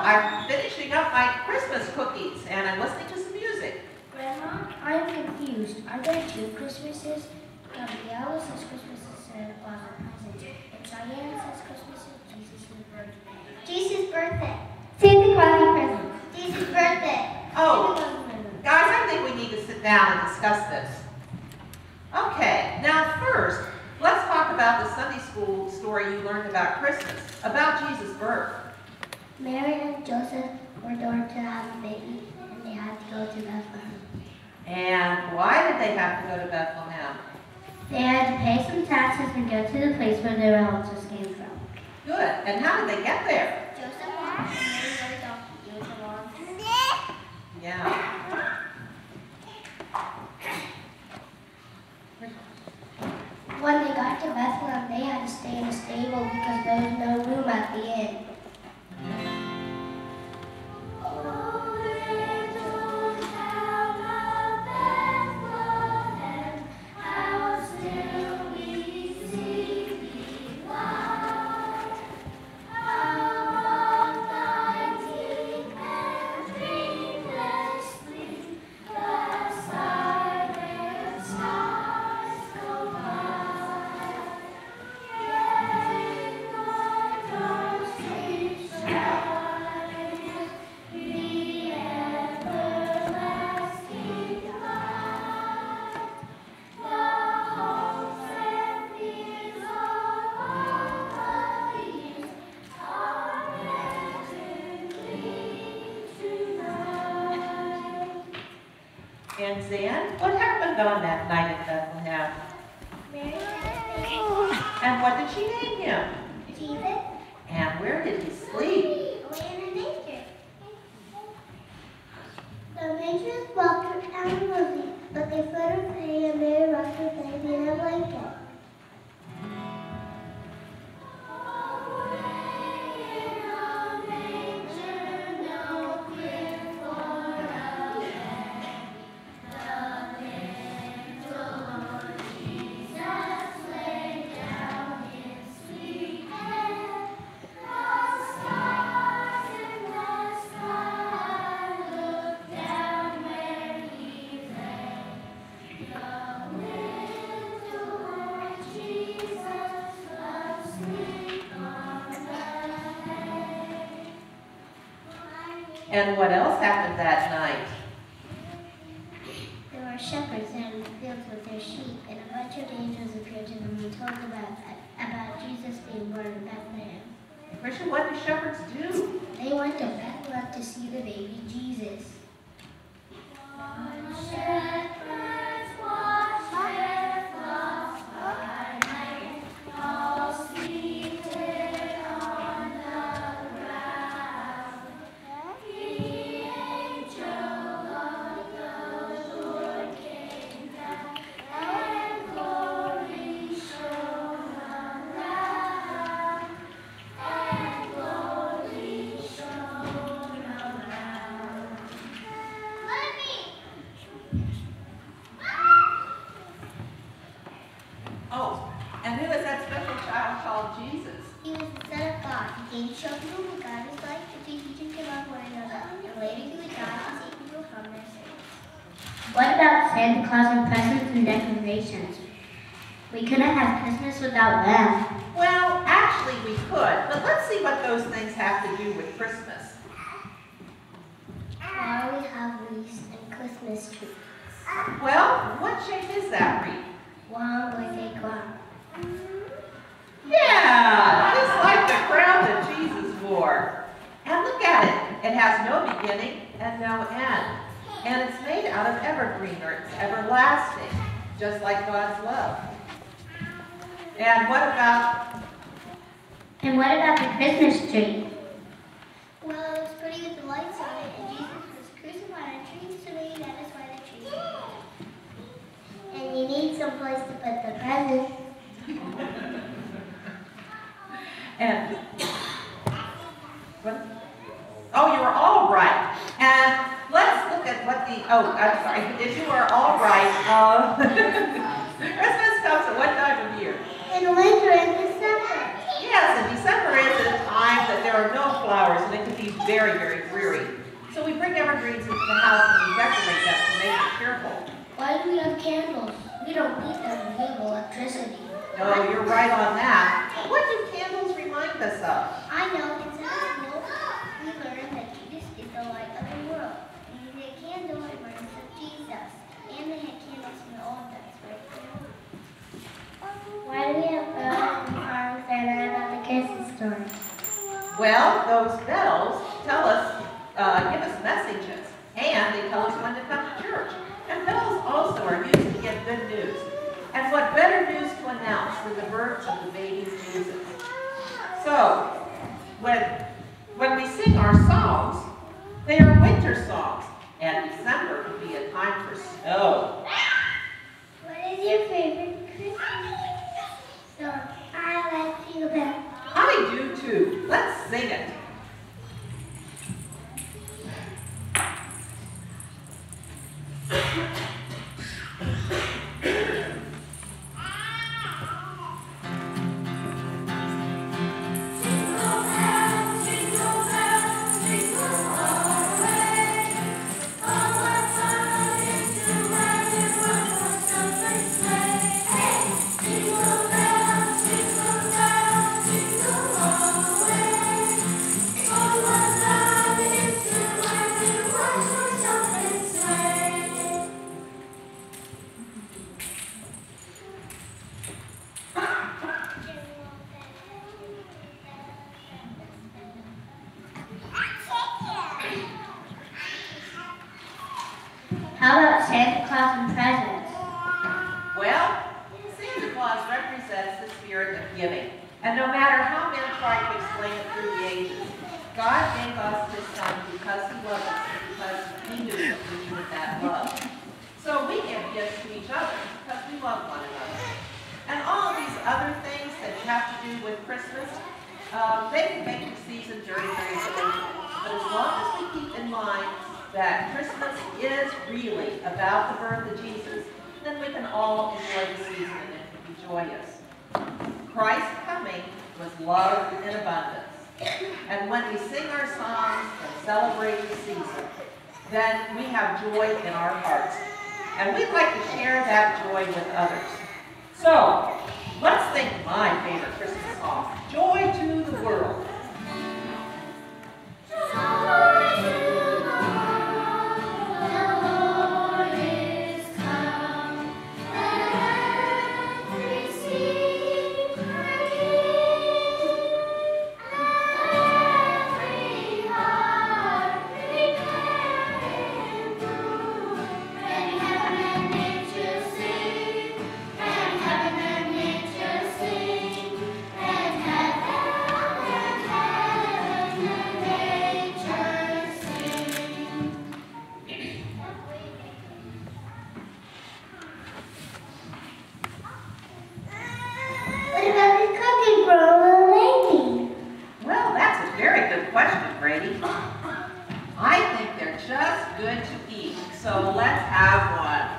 I'm finishing up my Christmas cookies and I'm listening to some music. Grandma, I'm confused. Are there two Christmases? Gabriella says Christmas is Santa Claus and presents, and Cheyenne says Christmas is Jesus' birthday. Jesus' birthday. Santa Claus and presents. Jesus' birthday. Oh, guys, I think we need to sit down and discuss this. Okay, now first, let's talk about the Sunday school story you learned about Christmas, about Jesus' birth. Mary and Joseph were ordered to have a baby, and they had to go to Bethlehem. And why did they have to go to Bethlehem? They had to pay some taxes and go to the place where their relatives came from. Good. And how did they get there? Joseph walked and Mary rode a donkey. It was a long journey. Yeah. When they got to Bethlehem, they had to stay in a stable because there was no room at the inn. And Zan, what happened on that night at Bethlehem? Mary had a baby. And what did she name him? Jesus. And where did he sleep? In a manger. The manger is welcome and lovely, but they put her hay and Mary wrapped her baby in a blanket. And what else happened that night? There were shepherds in the fields with their sheep, and a bunch of angels appeared to them and told them about Jesus being born in Bethlehem. Christian, what do shepherds do? They went to Bethlehem to see the baby Jesus. Shepherds watch their flocks by night, all seated on the ground. The angel of the Lord came down, and glory shone around, and glory shone around. Oh, and who is that special child called Jesus? He was the Son of God. He came to show people who God is like, to teach each and love one another, and later he would die to save people from their sins. What about Santa Claus and presents and decorations? We couldn't have Christmas without them. Well, actually we could, but let's see what those things have to do with Christmas. Why we have wreaths and Christmas trees? Well, what shape is that wreath? One with a crown. Yeah, just like the crown that Jesus wore. And look at it. It has no beginning and no end. And it's made out of evergreen, or it's everlasting, just like God's love. And what about the Christmas tree? Well, it was pretty with the lights on it, and Jesus was crucified on a tree, so maybe that is why the tree is lit. And you need some place to put the presents. And what? Oh, you were all right. And let's look at what the, oh, I'm sorry, if you are all right, Christmas comes at what time of year? In winter, in December. Yes, and December is a time that there are no flowers and it can be very, very dreary. So we bring evergreens into the house and we decorate them to make it cheerful. Why do we have candles? We don't need them. We have electricity. No, you're right on that. What do candles remind us of? I know. In Sunday school, we learned that Jesus is the light of the world. And we need a candle in reference of Jesus. And they had candles in the old days, right? Why do we have bells and farms and on the Christmas story? Well, those bells tell us, give us messages, and they tell us when to come to church. And bells also are used to give good news. And what better news to announce than the birth of the baby Jesus? So, when we sing our songs, they are winter songs, and December can be a time for snow. What is your favorite Christmas song? I like you better. I do too. Let's sing it. How about Santa Claus and presents? Well, Santa Claus represents the spirit of giving. And no matter how men try to explain it through the ages, God gave us His Son because He loved us and because He knew that we needed that love. So we give gifts to each other because we love one another. And all of these other things that have to do with Christmas, they can make the season very, very difficult. But as long as we keep in mind that Christmas is really about the birth of Jesus, then we can all enjoy the season and it can be joyous. Christ's coming was love in abundance. And when we sing our songs and celebrate the season, then we have joy in our hearts. And we'd like to share that joy with others. So, let's sing my favorite Christmas song, Joy to the World. I think they're just good to eat, so let's have one.